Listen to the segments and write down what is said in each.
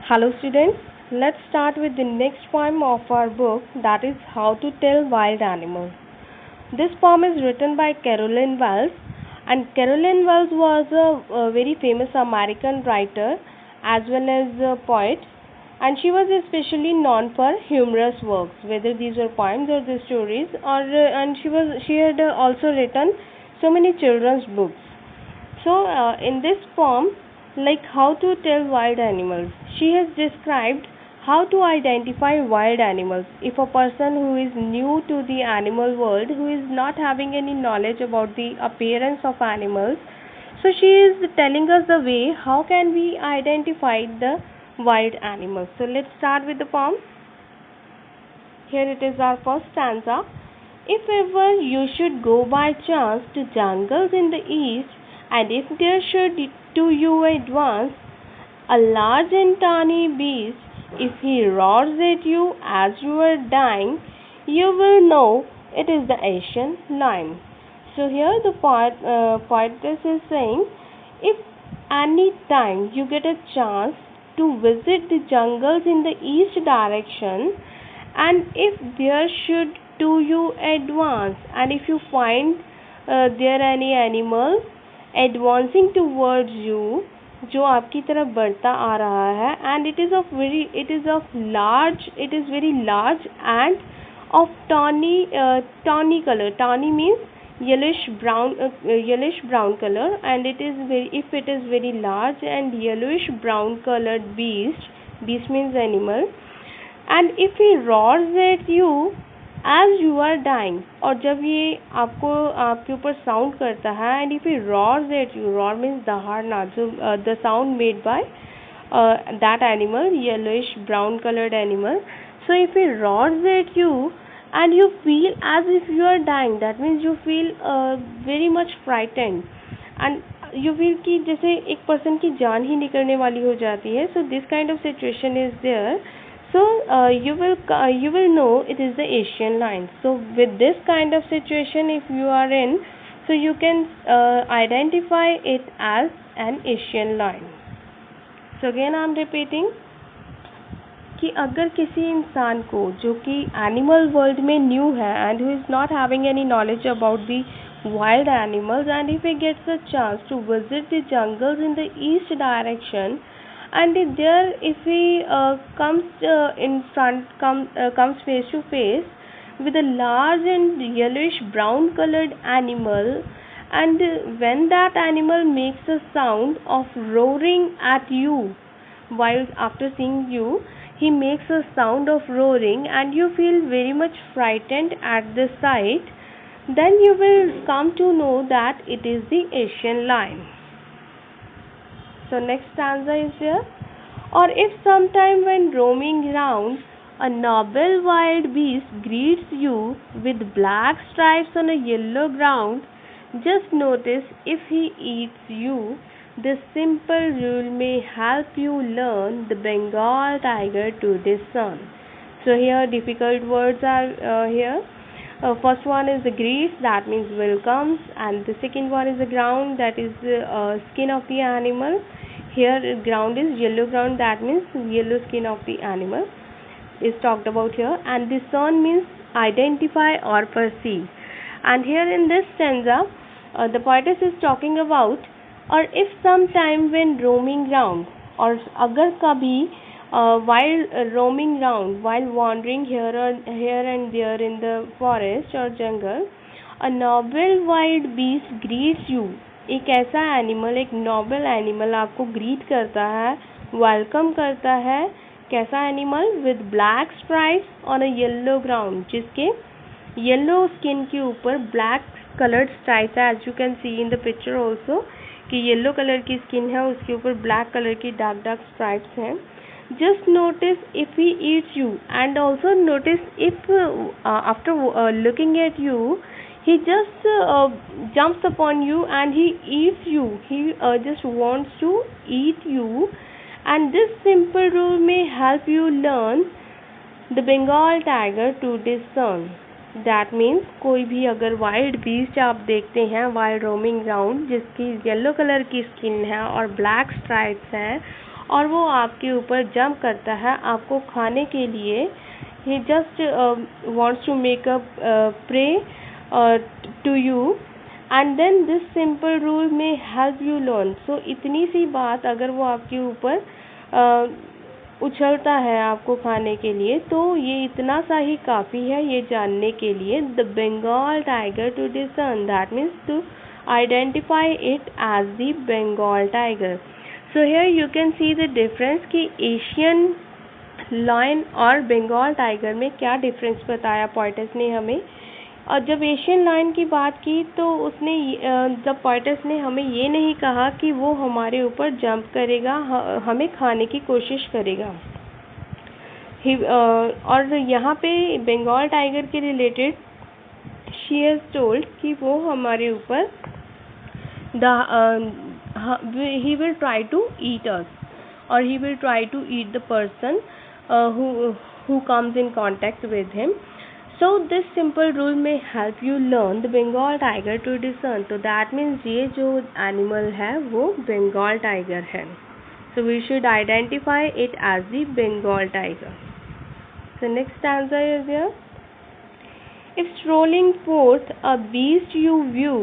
Hello students, let's start with the next poem of our book, that is How to Tell Wild Animals. This poem is written by Carolyn Wells, and Carolyn Wells was a very famous American writer as well as a poet, and she was especially known for humorous works, whether these were poems or the stories, and she had also written so many children's books. So, in this poem, like How to Tell Wild Animals, she has described how to identify wild animals. If a person who is new to the animal world, who is not having any knowledge about the appearance of animals, so she is telling us the way how can we identify the wild animals. So, let's start with the poem. Here it is our first stanza. If ever you should go by chance to jungles in the east, and if there should to you advance a large and tawny beast, if he roars at you as you are dying, you will know it is the Asian lion. So here the poetess is saying, if any time you get a chance to visit the jungles in the east direction, and if there should to you advance, and if you find there any animal advancing towards you, जो आपकी तरफ बढ़ता आ रहा है, and it is very large and of tawny color. Tawny means yellowish brown color, and if it is very large and yellowish brown colored beast means animal, and if he roars at you as you are dying, और जब ये आपके ऊपर sound करता है, and if he roars at you, roar means दहाड़ना, जो the sound made by that animal, yellowish brown colored animal. So if he roars at you and you feel as if you are dying, that means you feel very much frightened, and you feel कि जैसे एक person की जान ही निकलने वाली हो जाती है. So this kind of situation is there. So you will know it is the Asian lion. So with this kind of situation, if you are in, so you can identify it as an Asian lion. So again I am repeating कि अगर किसी इंसान को जो कि animal world में new है and who is not having any knowledge about the wild animals, and if he gets a chance to visit the jungles in the east direction, and if he comes face to face with a large and yellowish brown colored animal, and when that animal makes a sound of roaring at you, while after seeing you he makes a sound of roaring and you feel very much frightened at the sight, then you will come to know that it is the Asian lion. So next stanza is here. Or if sometime when roaming round, a noble wild beast greets you with black stripes on a yellow ground, just notice if he eats you. This simple rule may help you learn the Bengal tiger to discern. So here difficult words are here. First one is the greets, that means welcomes, and the second one is the ground, that is the skin of the animal. Here ground is yellow ground, that means yellow skin of the animal is talked about here, and discern means identify or perceive. And here in this stanza the poetess is talking about, or if sometime when roaming round, or अगर कभी while roaming round, while wandering here and there in the forest or jungle, a noble wild beast greets you. एक ऐसा animal, एक noble animal आपको greet करता है, welcome करता है. कैसा animal? With black stripes on a yellow ground, जिसके येलो स्किन के ऊपर ब्लैक कलर्ड स्ट्राइप्स है, as you can see in the picture also, कि येलो कलर की स्किन है, उसके ऊपर ब्लैक कलर की डार्क स्ट्राइप्स हैं. Just notice if he eats you, and also notice if after looking at you, he just jumps upon you and he eats you. He just wants to eat you, and this simple rule may help you learn the Bengal tiger to discern. That means कोई भी अगर wild beast आप देखते हैं wild roaming round, जिसकी yellow colour की skin है और ब्लैक स्ट्राइप्स हैं, और वो आपके ऊपर जंप करता है आपको खाने के लिए। ही just wants to make a prey to you, and then this simple rule may help you learn. So इतनी सी बात अगर वो आपके ऊपर उछलता है आपको खाने के लिए, तो ये इतना सा ही काफ़ी है ये जानने के लिए। The Bengal tiger to discern, that means to identify it as the Bengal tiger. So here you can see the difference कि एशियन लायन और बंगाल टाइगर में क्या डिफरेंस बताया पोएटस ने हमें। और जब एशियन लायन की बात की तो उसने जब पोएटस ने हमें ये नहीं कहा कि वो हमारे ऊपर जंप करेगा, हमें खाने की कोशिश करेगा। और यहाँ पे बंगाल टाइगर के रिलेटेड शी हैज़ टोल्ड कि वो हमारे ऊपर he will try to eat us, or he will try to eat the person who comes in contact with him. So this simple rule may help you learn the Bengal tiger to discern. So that means ये जो animal है वो Bengal tiger है. So we should identify it as the Bengal tiger. So next stanza is here. If strolling forth a beast you view,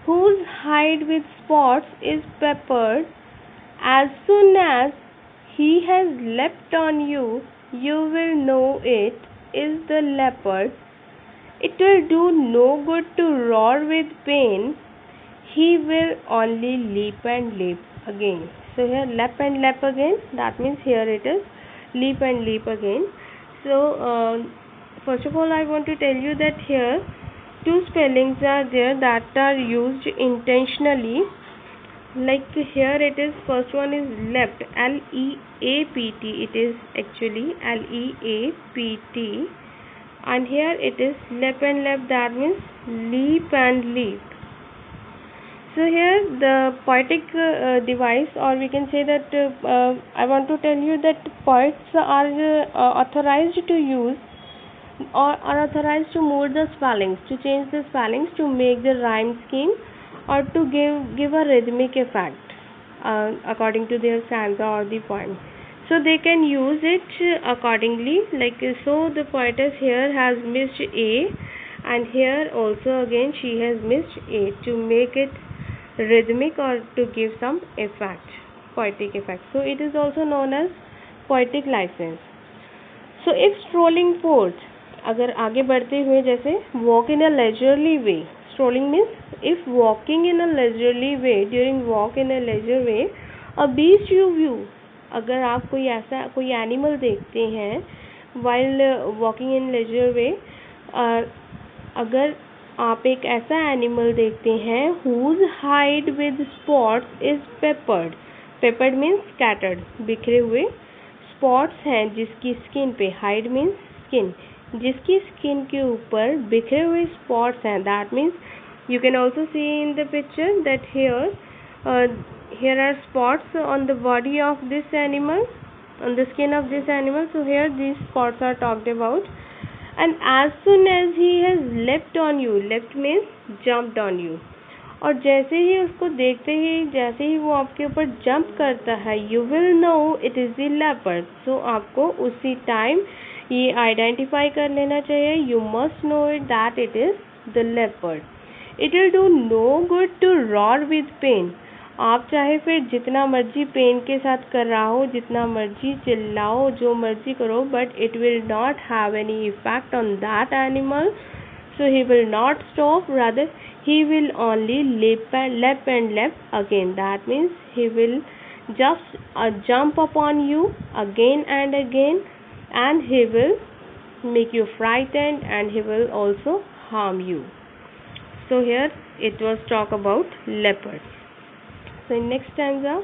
whose hide with spots is peppered, as soon as he has leapt on you, you will know it is the leopard. It will do no good to roar with pain, he will only leap and leap again. So here leap and leap again, that means here it is leap and leap again. So first of all I want to tell you that here two spellings are there that are used intentionally. Like here it is, first one is leapt, L-E-A-P-T, it is actually L-E-A-P-T, and here it is leap and leap, that means leap and leap. So here the poetic device, or we can say that I want to tell you that poets are authorized to use or are authorized to move the spellings, to change the spellings, to make the rhyme scheme, or to give a rhythmic effect according to their stanza or the poem. So they can use it accordingly. Like so the poetess here has missed A, and here also again she has missed A, to make it rhythmic or to give some effect, poetic effect. So it is also known as poetic license. So if strolling forth, अगर आगे बढ़ते हुए जैसे walk in a leisurely way, strolling means if walking in a leisurely way, during walk in a leisure way, a beast you view, अगर आप कोई ऐसा कोई एनिमल देखते हैं while walking in leisure way, अगर आप एक ऐसा एनिमल देखते हैं whose hide with spots is peppered, peppered means scattered, बिखरे हुए, spots हैं जिसकी स्किन पे, hide means स्किन, जिसकी स्किन के ऊपर बिखरे हुए स्पॉट्स हैं, that means you can also see in the picture that here are spots on the body of this animal, on the skin of this animal. So here these spots are talked about. And as soon as he has leapt on you, leapt means jumped on you, और जैसे ही उसको देखते ही जैसे ही वो आपके ऊपर jump करता है, you will know it is the leopard. So आपको उसी टाइम ये आइडेंटिफाई कर लेना चाहिए, you must know it that it is the leopard. It will do no good to roar with pain. आप चाहे फिर जितना मर्जी पेन के साथ कर रहा हो, जितना मर्जी चिल्लाओ, जो मर्जी करो, but it will not have any effect on that animal. So he will not stop, rather he will only leap and leap again. That means he will just jump upon you again and again, and he will make you frightened, and he will also harm you. So here it was talk about leopards. So in next stanza,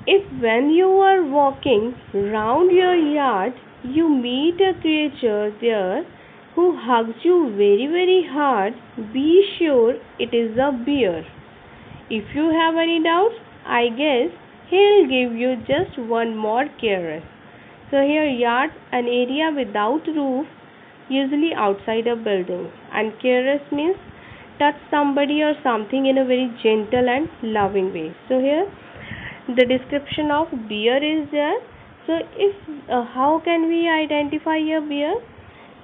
if when you are walking round your yard you meet a creature there who hugs you very very hard, be sure it is a bear. If you have any doubts, I guess he'll give you just one more caress. So here yard, an area without roof, usually outside a building, and caress means touch somebody or something in a very gentle and loving way. So here The description of bear is there. So if how can we identify a bear?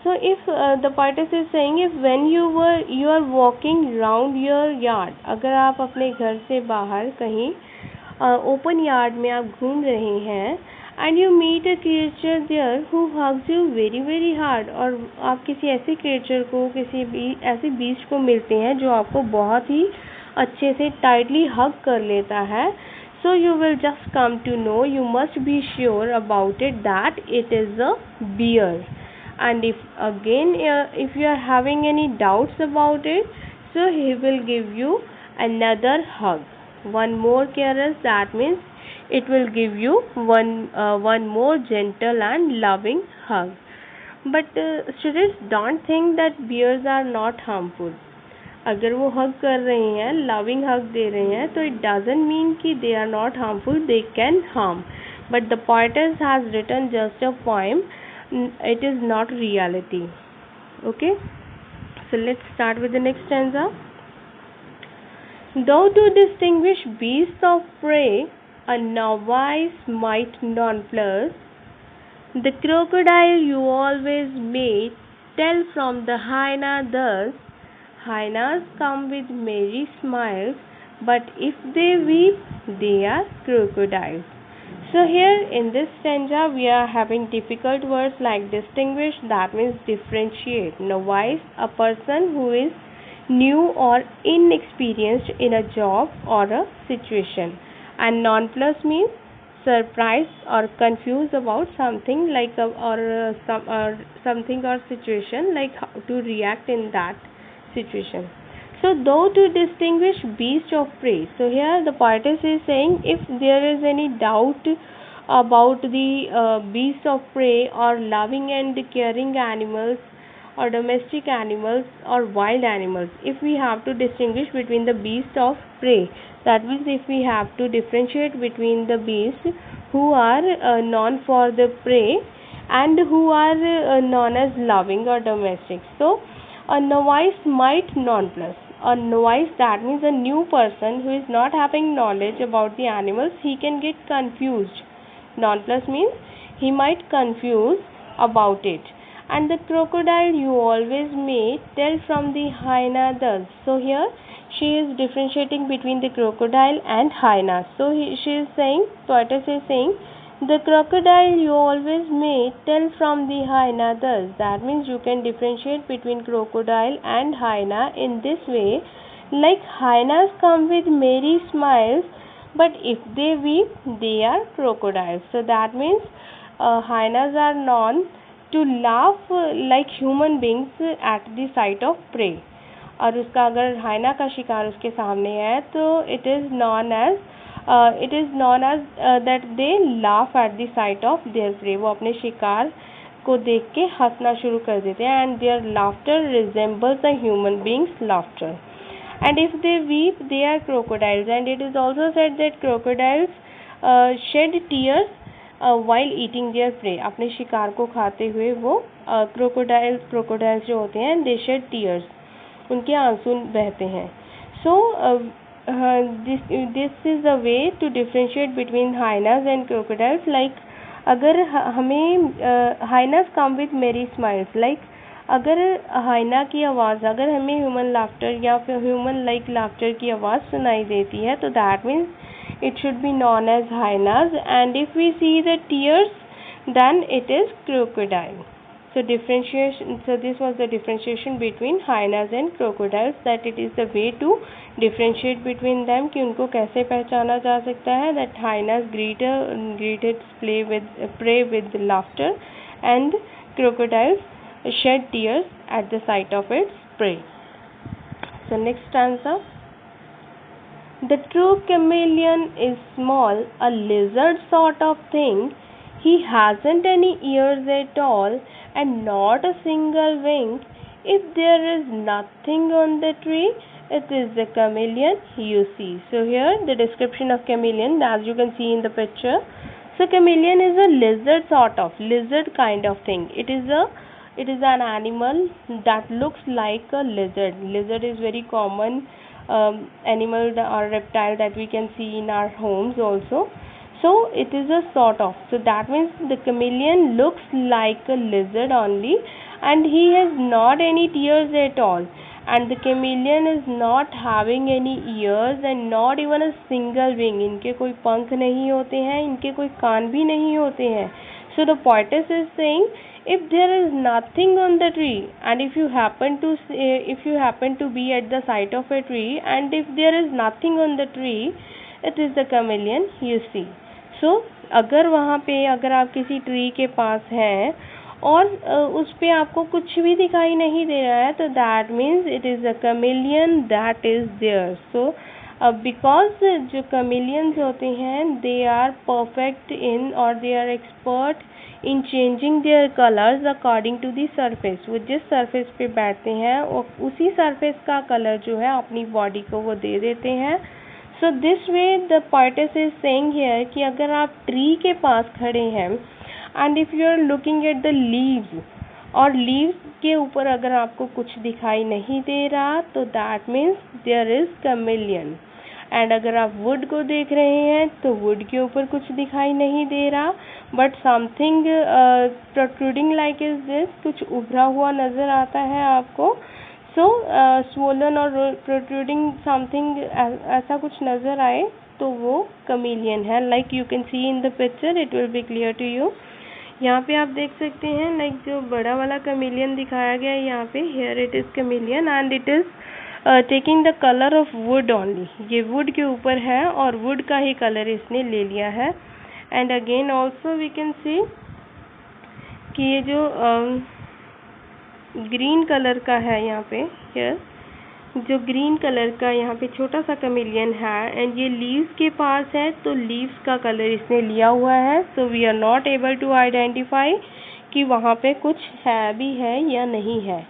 So if the poetess is saying, if when you are walking round your yard, अगर आप अपने घर से बाहर कहीं open yard में आप घूम रहे हैं, and you meet a creature there who hugs you very very hard, और आप किसी ऐसे क्रिएचर को, किसी भी ऐसे बीस्ट को मिलते हैं जो आपको बहुत ही अच्छे से टाइटली हग कर लेता है, so you will just come to know, you must be sure about it that it is a bear. And if again if you are having any doubts about it, so he will give you another hug, one more caress. That means it will give you one more gentle and loving hug. But students, don't think that bears are not harmful. अगर वो हग कर रहे हैं, loving हग दे रहे हैं, तो it doesn't mean कि they are not harmful, they can harm. But the poetess has written just a poem, it is not reality. Okay, so let's start with the next stanza. Though to distinguish beasts of prey a novice might nonplus, the crocodile you always may tell from the hyena thus, hyenas come with merry smiles, but if they weep, they are crocodiles. So here in this stanza we are having difficult words like distinguish, that means differentiate. Novice, a person who is new or inexperienced in a job or a situation, and nonplus means surprised or confused about something like something or situation, like how to react in that situation. So though to distinguish beast of prey, so here the poetess is saying, if there is any doubt about the beast of prey or loving and caring animals or domestic animals or wild animals, if we have to distinguish between the beast of prey, that means if we have to differentiate between the beasts who are known for the prey and who are known as loving or domestic. So a novice might nonplus. A novice, that means a new person who is not having knowledge about the animals, he can get confused. Nonplus means he might confuse about it. And the crocodile you always may tell from the hyena thus. So here she is differentiating between the crocodile and hyena. So she is saying, poetess is saying, the crocodile you always may tell from the hyena thus. That means you can differentiate between crocodile and hyena in this way, like hyenas come with merry smiles, but if they weep, they are crocodiles. So that means hyenas are known to laugh like human beings at the sight of prey. और उसका अगर हाइना का शिकार उसके सामने है, तो it is known as that they laugh at the sight of their prey. वो अपने शिकार को देख के हंसना शुरू कर देते हैं, and their laughter resembles a human being's laughter. And if they weep, they are crocodiles. And it is also said that crocodiles shed tears while eating their prey. अपने शिकार को खाते हुए वो crocodiles जो होते हैं, they shed tears, उनके आंसू बहते हैं. So this is a way to differentiate between hyenas and crocodiles. Like अगर हमें hyenas come with merry smiles, like अगर हाइना की आवाज़, अगर हमें ह्यूमन लाफ्टर या फिर ह्यूमन लाइक लाफ्टर की आवाज़ सुनाई देती है, तो that means it should be known as hyenas. And if we see the tears, then it is crocodile. So this was the differentiation between hyenas and crocodiles, that it is the way to differentiate between them कि उनको कैसे पहचाना जा सकता है. That hyenas greet its prey with laughter, and crocodiles shed tears at the sight of its prey. So next stanza. The true chameleon is small, a lizard sort of thing. He hasn't any ears at all, and not a single wing. If there is nothing on the tree, it is the chameleon you see. So here the description of chameleon, as you can see in the picture. So chameleon is a lizard kind of thing. It is an animal that looks like a lizard. Lizard is very common animal or reptile that we can see in our homes also. So it is a sort of, so that means the chameleon looks like a lizard only, and he has not any tears at all, and the chameleon is not having any ears and not even a single wing. इनके कोई पंख नहीं होते हैं, इनके कोई कान भी नहीं होते हैं. So the poetess is saying, if there is nothing on the tree, and if you happen to be at the side of a tree, and if there is nothing on the tree, it is the chameleon you see. So अगर वहाँ पे, अगर आप किसी tree के पास हैं और उस पे आपको कुछ भी दिखाई नहीं दे रहा है, तो that means it is a chameleon that is there. So because जो chameleons होते हैं, दे आर परफेक्ट इन, और they are expert in changing their colours according to the surface. वो जिस सरफेस पे बैठते हैं वो उसी सरफेस का कलर जो है अपनी बॉडी को वो दे देते हैं. So this way the poetess is saying here कि अगर आप ट्री के पास खड़े हैं and if you are looking at the leaves, और लीव्स के ऊपर अगर आपको कुछ दिखाई नहीं दे रहा, तो that means there is chameleon. And अगर आप वुड को देख रहे हैं तो वुड के ऊपर कुछ दिखाई नहीं दे रहा, but something protruding like is this, कुछ उभरा हुआ नज़र आता है आपको. सो स्वोलन और प्रोट्रूडिंग समथिंग ऐसा कुछ नज़र आए तो वो chameleon है. Like you can see in the picture, it will be clear to you. यहाँ पे आप देख सकते हैं, लाइक जो बड़ा वाला chameleon दिखाया गया है यहाँ पे, here it is chameleon and it is taking the colour of would only. ये वुड के ऊपर है और वुड का ही कलर इसने ले लिया है. And again also we can see कि ये जो ग्रीन कलर का है यहाँ पे, हियर जो ग्रीन कलर का यहाँ पे छोटा सा chameleon है, एंड ये लीव्स के पास है, तो लीव्स का कलर इसने लिया हुआ है. So we are not able to identify कि वहाँ पे कुछ है भी है या नहीं है.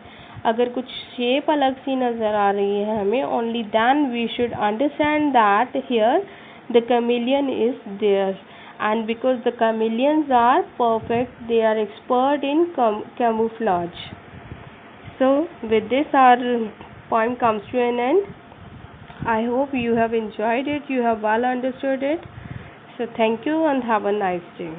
अगर कुछ शेप अलग सी नज़र आ रही है हमें, only then we should understand that here the chameleon is there. And because the chameleons are perfect, they are expert in camouflage. So with this our poem comes to an end. I hope you have enjoyed it, you have well understood it. So thank you and have a nice day.